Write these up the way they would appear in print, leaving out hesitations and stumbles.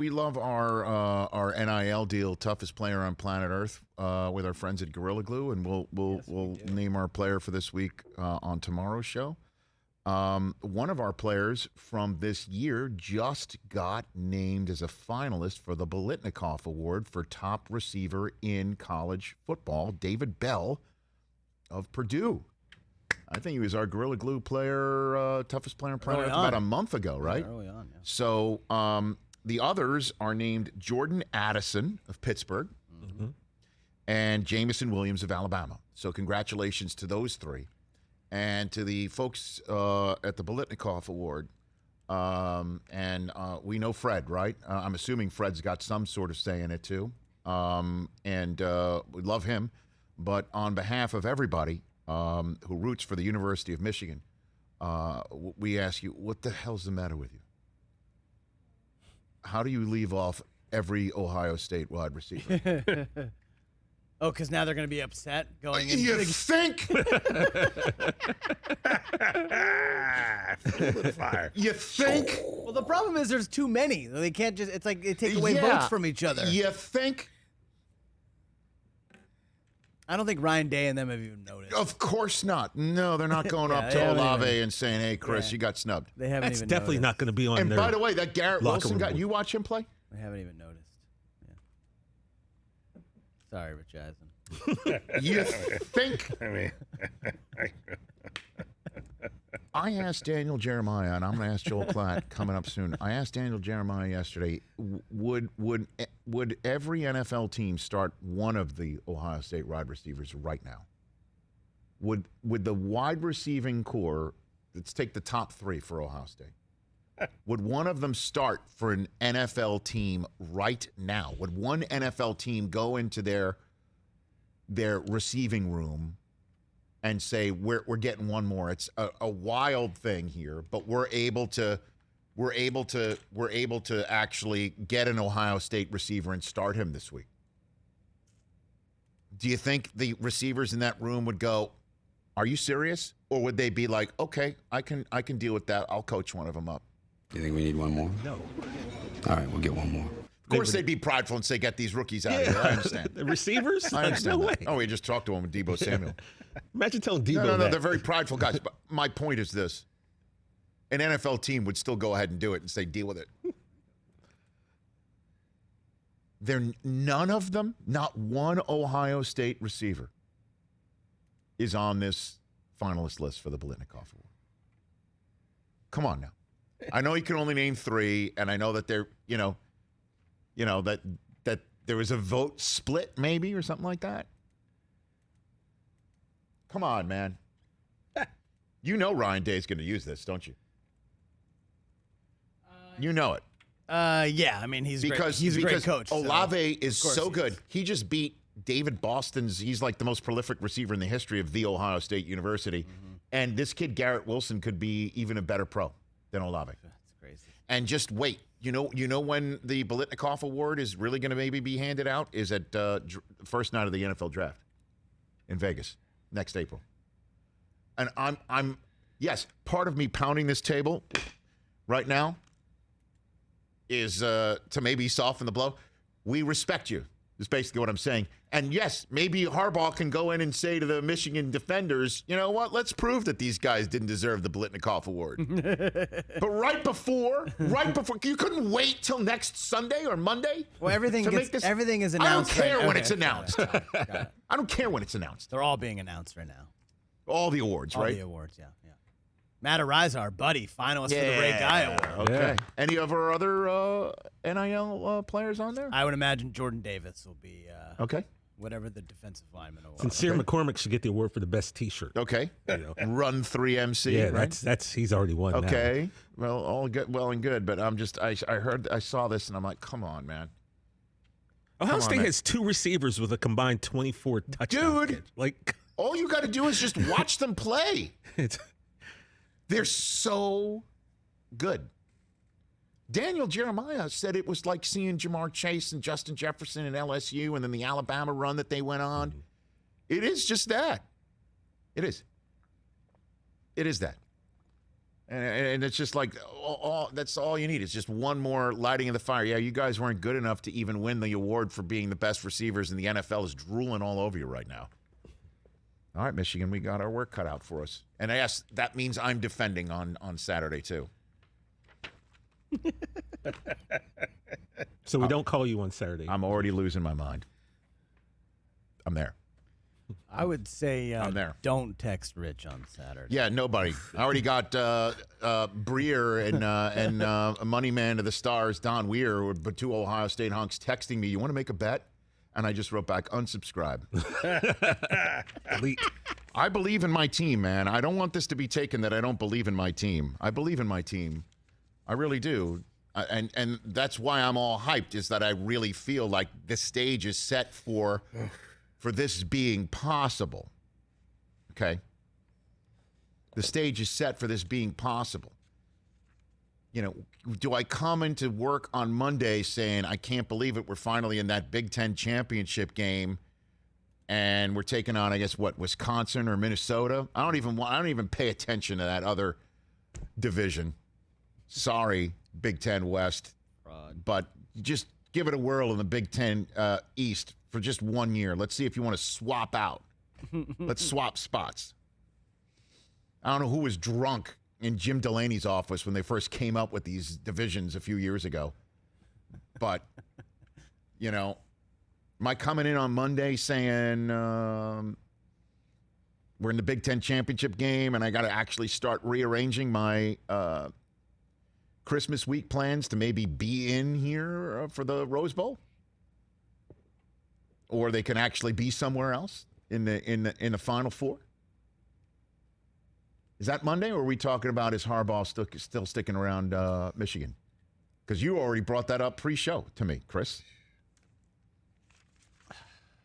We love our NIL deal, toughest player on planet Earth, with our friends at Gorilla Glue, and we'll name our player for this week on tomorrow's show. One of our players from this year just got named as a finalist for the Biletnikoff Award for top receiver in college football, David Bell of Purdue. I think he was our Gorilla Glue player, toughest player on planet Earth about a month ago, right? Yeah, early on, yeah. So the others are named Jordan Addison of Pittsburgh and Jamison Williams of Alabama. So congratulations to those three. And to the folks at the Biletnikoff Award. We know Fred, right? I'm assuming Fred's got some sort of say in it, too. We love him. But on behalf of everybody who roots for the University of Michigan, we ask you, what the hell's the matter with you? How do you leave off every Ohio State wide receiver? Oh, because now they're going to be upset going into You think? Fire. You think? Well, the problem is there's too many. They can't just, it's like they take away votes from each other. You think? I don't think Ryan Day and them have even noticed. Of course not. No, they're not going up to Olave and saying, hey, Chris, you got snubbed. They haven't That's even definitely noticed. not going to be on And their by the way, that Garrett Wilson guy, room. you watch him play? They haven't even noticed. Yeah. Sorry, Rich Eisen. You think? I mean, I asked Daniel Jeremiah, and I'm going to ask Joel Platt coming up soon. I asked Daniel Jeremiah yesterday, would every NFL team start one of the Ohio State wide receivers right now? Would the wide receiving core, let's take the top three for Ohio State, would one of them start for an NFL team right now? Would one NFL team go into their receiving room and say we're getting one more? It's a wild thing here, but we're able to actually get an Ohio State receiver and start him this week. Do you think the receivers in that room would go, "Are you serious?" Or would they be like, "Okay, I can deal with that. I'll coach one of them up." You think we need one more? No. All right, we'll get one more. Of course, they'd be prideful and say, "Get these rookies out of here." I understand. The receivers? I understand. No way. That. Oh, we just talked to him with Debo Samuel. Imagine telling Debo No, that. they're very prideful guys. But my point is this. An NFL team would still go ahead and do it and say, deal with it. None of them, not one Ohio State receiver is on this finalist list for the Biletnikoff Award. Come on now. I know you can only name three, and I know that they're, that there was a vote split maybe or something like that. Come on, man. You know Ryan Day's going to use this, don't you? You know it. Yeah, I mean, he's a great coach. Olave is so good. He just beat David Boston's. He's like the most prolific receiver in the history of The Ohio State University. Mm-hmm. And this kid, Garrett Wilson, could be even a better pro than Olave. That's crazy. And just wait. You know when the Biletnikoff Award is really going to maybe be handed out is at first night of the NFL draft in Vegas next April. And I'm yes, part of me pounding this table right now is to maybe soften the blow. We respect you, is basically what I'm saying. And yes, maybe Harbaugh can go in and say to the Michigan defenders, you know what, let's prove that these guys didn't deserve the Biletnikoff Award. But right before, you couldn't wait till next Sunday or Monday? Well, everything is announced. I don't care when it's Okay, announced. got it. I don't care when it's announced. They're all being announced right now. All the awards, All right? the awards, yeah. Matt Ariza, our buddy, finalist for the Ray Guy Award. Okay. Any of our other NIL players on there? I would imagine Jordan Davis will be Okay. whatever the defensive lineman award. Sincere McCormick should get the award for the best T-shirt. Okay. Run 3MC. Yeah, right? that's he's already won. Okay. Well, all good, well and good, but I saw this and I'm like, come on, man. Ohio State has two receivers with a combined 24 touchdowns. Dude. Like, all you got to do is just watch them play. They're so good. Daniel Jeremiah said it was like seeing Jamar Chase and Justin Jefferson at LSU and then the Alabama run that they went on. Mm-hmm. It is just that. It is. It is that. And it's just like, that's all you need. It's just one more lighting of the fire. Yeah, you guys weren't good enough to even win the award for being the best receivers, and the NFL is drooling all over you right now. All right, Michigan, we got our work cut out for us. And yes, that means I'm defending on Saturday, too. So we don't call you on Saturday. I'm already losing my mind. I'm there. I would say I'm there. Don't text Rich on Saturday. Yeah, nobody. I already got Breer and Money Man to the Stars, Don Weir, but 2 Ohio State hunks texting me, you want to make a bet? And I just wrote back, unsubscribe. Delete. I believe in my team, man. I don't want this to be taken that I don't believe in my team. I believe in my team. I really do. And that's why I'm all hyped, is that I really feel like the stage is set for this being possible. Okay? The stage is set for this being possible. You know, do I come into work on Monday saying, I can't believe it, we're finally in that Big Ten championship game, and we're taking on, I guess, what, Wisconsin or Minnesota? I don't even pay attention to that other division. Sorry, Big Ten West. But just give it a whirl in the Big Ten East for just 1 year. Let's see if you want to swap out. Let's swap spots. I don't know who was drunk in Jim Delaney's office when they first came up with these divisions a few years ago. But, you know, am I coming in on Monday saying we're in the Big Ten championship game and I got to actually start rearranging my Christmas week plans to maybe be in here for the Rose Bowl? Or they can actually be somewhere else in the Final Four? Is that Monday, or are we talking about is Harbaugh still sticking around Michigan? Because you already brought that up pre-show to me, Chris.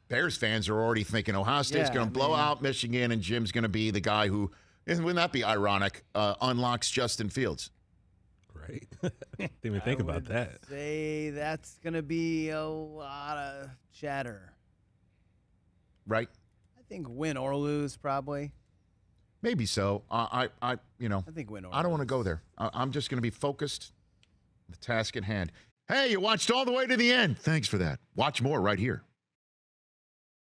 Bears fans are already thinking Ohio State's going to blow out Michigan, and Jim's going to be the guy who, wouldn't that be ironic, unlocks Justin Fields? Right. Didn't even think about that. Say that's going to be a lot of chatter. Right? I think win or lose, probably. Maybe so. I think win or I don't want to go there. I'm just going to be focused on the task at hand. Hey, you watched all the way to the end. Thanks for that. Watch more right here.